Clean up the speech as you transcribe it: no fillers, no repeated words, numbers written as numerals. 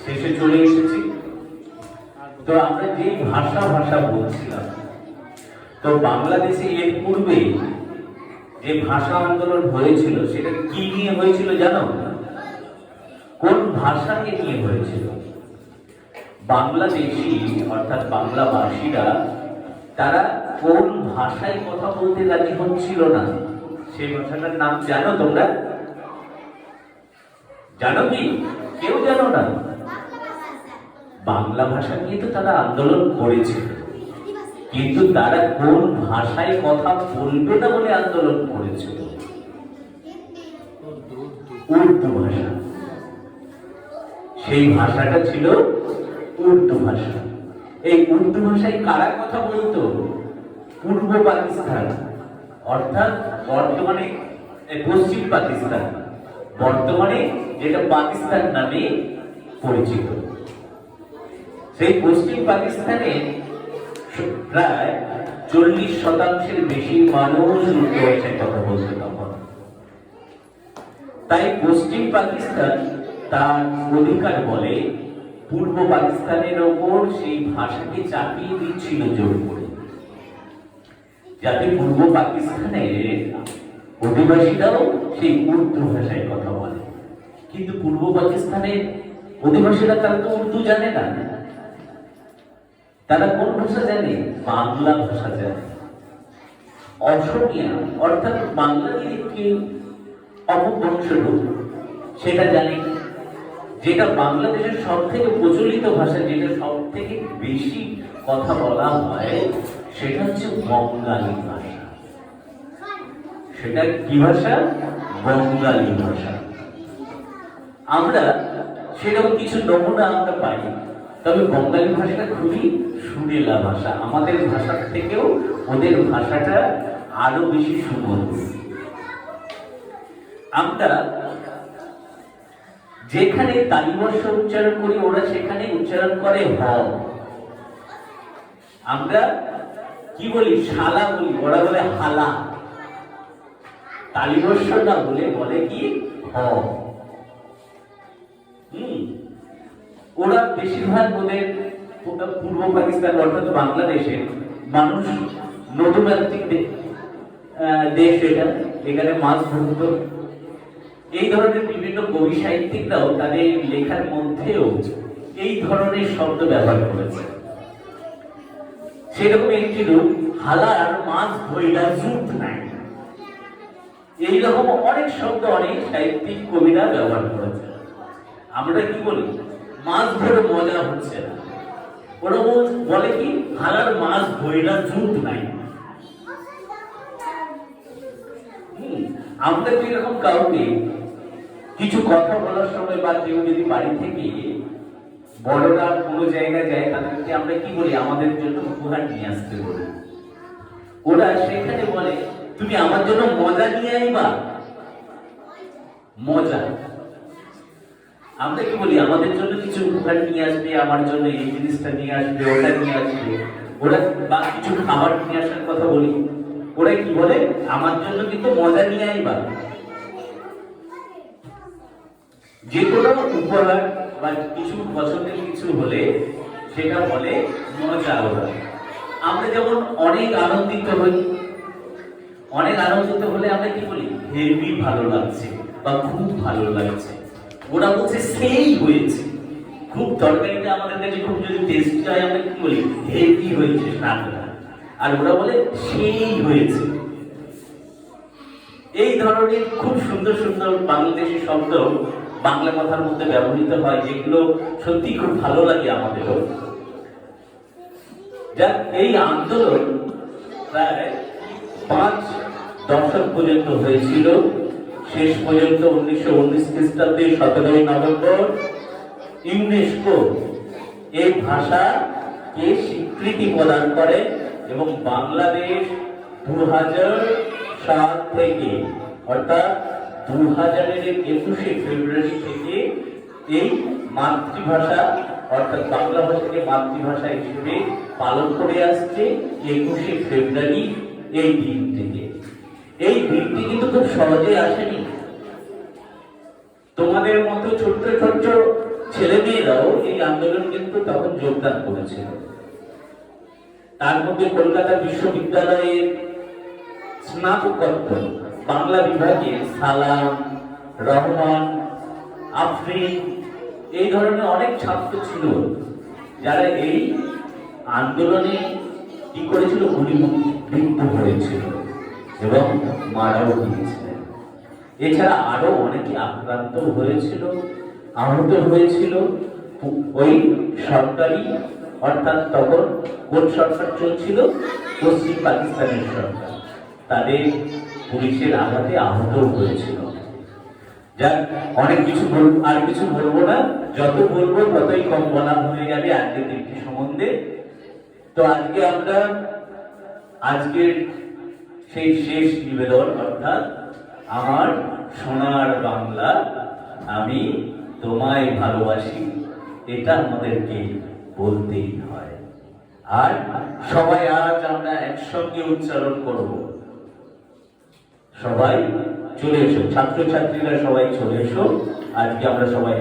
শেষে চলে এসেছি। তো আমরা যে ভাষা বলছিলাম, তো বাংলাদেশে এর পূর্বে যে ভাষা আন্দোলন হয়েছিল সেটা কি নিয়ে হয়েছিল জানো? কোন ভাষাকে নিয়ে হয়েছিল? বাংলাদেশি অর্থাৎ বাংলাভাষীরা তারা কোন ভাষায় কথা বলতে রাজি হচ্ছিল না, সেই ভাষাটার নাম জানো তোমরা? জানো কি? কেউ জানো না? বাংলা ভাষা নিয়ে তো তারা আন্দোলন করেছিল, কিন্তু তারা কোন ভাষায় কথা বলবে না বলে আন্দোলন করেছিল? উর্দু ভাষা। সেই ভাষাটা ছিল উর্দু ভাষা। এই উর্দু ভাষায় কারা কথা বলতো? পূর্ব পাকিস্তান অর্থাৎ বর্তমানে পশ্চিম পাকিস্তান, বর্তমানে যেটা পাকিস্তান নামে পরিচিত। সেই পশ্চিম পাকিস্তানে প্রায় 40% বেশি মানুষ উর্দু ভাষায় কথা বলতো তখন। তাই পশ্চিম পাকিস্তান তার অধিকার বলে পূর্ব পাকিস্তানের ওপর সেই ভাষাকে চাপিয়ে দিচ্ছিল জোর করে, যাতে পূর্ব পাকিস্তানের অধিবাসীরাও সেই উর্দু ভাষায় কথা বলে। কিন্তু পূর্ব পাকিস্তানের অধিবাসীরা তারা তো উর্দু জানে না, তারা কোন ভাষা জানে? বাংলা ভাষা জানে। অসমীয়া অর্থাৎ বাংলাদেশের একটি অপভ্রংশরূপ, সেটা জানে। যেটা বাংলাদেশের সব থেকে প্রচলিত ভাষা, যেটা সব থেকে বেশি কথা বলা হয়, সেটা হচ্ছে বঙ্গালী ভাষা। সেটা কি ভাষা? বঙ্গালী ভাষা। আমরা সেরকম কিছু নমুনা আমরা পাই, তবে বঙ্গালী ভাষাটা খুবই সুরেলা ভাষা। আমাদের ভাষার থেকেও ওদের ভাষাটা আরো বেশি সুমধুর। আমরা যেখানে তালিবর্ষ উচ্চারণ করি, ওরা সেখানে উচ্চারণ করে হ। আমরা কি বলি? শালা বলি, ওরা বলে হালা। তালিবর্ষ না বলে বলে কি? হ। ওরা বেশিরভাগ ওদের পূর্ব পাকিস্তান অর্থাৎ বাংলাদেশের মানুষ নদীমাতৃক দেশ, এটা এখানে মাছ ধরত। এই ধরনের বিভিন্ন কবি সাহিত্যিকরাও তাদের লেখার মধ্যেও এই ধরনের শব্দ ব্যবহার করেছে। সেরকম একটি রূপ হালার মাছ ধইলা জুট নাই, এইরকম অনেক শব্দ অনেক সাহিত্যিক কবিরা ব্যবহার করেছে। আমরা কি বলি? মাছ ধরে মজা হচ্ছে না। ওরা বলে কি? হালার মাছ ধইলা জুট নাই। আমরা কি এরকম কাউকে কিছু কথা বলার সময় বা কেউ যদি বাড়ি থেকে বড়রা কোনো জায়গায় যায়, তাদেরকে আমরা কি বলি? আমাদের জন্য উপহার নিয়ে আসতে বলি। ওরা সেখানে বলে তুমি আমার জন্য মজা নিয়ে আইবা। মজা। আমরা কি বলি? আমাদের জন্য কিছু উপহার নিয়ে আসবে, আমার জন্য এই জিনিসটা নিয়ে আসবে, ওটা নিয়ে আসবে। ওরা বা কিছু খাবার নিয়ে আসার কথা বলি, ওরা কি বলে? আমার জন্য কিন্তু মজা নিয়ে আইবা। যে কোনো উপহার বা কিছু পছন্দের কিছু হলে সেটা বলে মজা। ওরা আমরা যেমন অনেক আনন্দিত হই, অনেক আনন্দিত হলে আমরা কি বলি? হেভি ভালো লাগছে বা খুব ভালো লাগছে। ওরা বলছে সেই হয়েছে। খুব তরকারিটা আমাদের কাছে খুব যদি টেস্টি হয়, আমরা কি বলি? হেভি হয়েছে স্বাদটা। আর ওরা বলে সেই হয়েছে। এই ধরনের খুব সুন্দর সুন্দর বাংলাদেশি শব্দ বাংলা কথার মধ্যে ব্যবহৃত হয়, যেগুলো সত্যি খুব ভালো লাগে আমাদেরও। যা এই আন্দোলন প্রায় 5 দশক পর্যন্ত হয়েছিল। শেষ পর্যন্ত 1919 খ্রিস্টাব্দে 17 নভেম্বর ইউনেস্কো এই ভাষাকে স্বীকৃতি প্রদান করে এবং বাংলাদেশ 2007 থেকে অর্থাৎ 2021 ফেব্রুয়ারি থেকে এই মাতৃভাষা অর্থাৎ বাংলা ভাষাকে মাতৃভাষা হিসেবে পালন করে আসছে 21 ফেব্রুয়ারি এই দিন থেকে। এই দিনটি কিন্তু খুব সহজে আসেনি। তোমাদের মতো ছোট্ট ছোট্ট ছেলেমেয়েরাও এই আন্দোলন কিন্তু তখন যোগদান করেছিল। তার মধ্যে কলকাতা বিশ্ববিদ্যালয়ের স্নাতকোত্তর বাংলা বিভাগে সালাম, রহমান, আফরিন এই ধরনের অনেক ছাত্র ছিল, যারা এই আন্দোলনে কি করেছিল, গুলিবিদ্ধ হয়েছিল এবং মারাও গিয়েছিলেন। এছাড়া আরো অনেকে আক্রান্ত হয়েছিল, আহত হয়েছিল। ওই সরকারি, অর্থাৎ তখন কোন সরকার চলছিল, পশ্চিম পাকিস্তানের সরকার, তাদের পুলিশের আঘাতে আহত হয়েছিল। যাক, অনেক কিছু আর কিছু বলবো না, যত বলবো ততই কম বলা হয়ে যাবে আজকের দিনটি সম্বন্ধে। তো আজকে আমরা আজকের সেই শেষ নিবেদন, অর্থাৎ আমার সোনার বাংলা, আমি তোমায় ভালোবাসি, এটা আমাদেরকে বলতেই হয়। আর সবাই আজ আমরা একসঙ্গে উচ্চারণ করব। সবাই চলে এসো, ছাত্রছাত্রীরা সবাই চলে এসো। আজকে আমরা সবাই